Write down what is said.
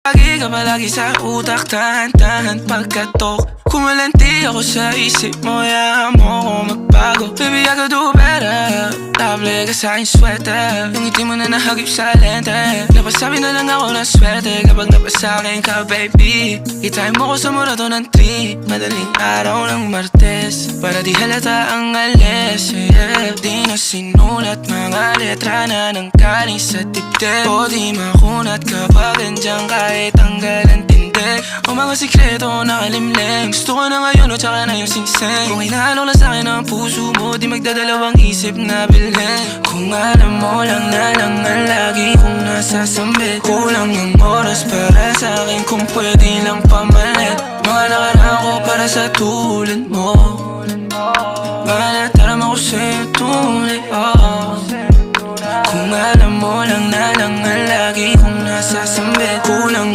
Lagi ka palagi sa utak, tahan-tahan pagkatok. Kumalanti ako sa isip mo, hayaan mo ko magbago. Baby, I could do better. Table ka sa'king sweater, yung ngiti mo na nahagip sa lente. Napasabi na lang ako ng swerte kapag napasakin ka, baby. Itain mo ko sa murato ng 3, madaling araw ng Martes, para di halata ang alis, yeah. Di na sinulat mga letra na nanggaling sa dibdib, o di makunat kapag andyan kahit tanggal ang tindi. O mga sikreto nakalimlim, gusto ko na ngayon o tsaka na yung singsing. Kung hinahanok lang sa'kin ang puso mo, di magdadalawang isip na bilhin. Kung alam mo lang na lang ang lagi kong nasasambit, kulang ang oras para sa'kin kung pwede lang pamalit. Mga nakaraan ko para sa tulad mo, mga natarama ko sa'yo tunay, oh. Kung alam mo lang na lang ang lagi kong nasasambit, kulang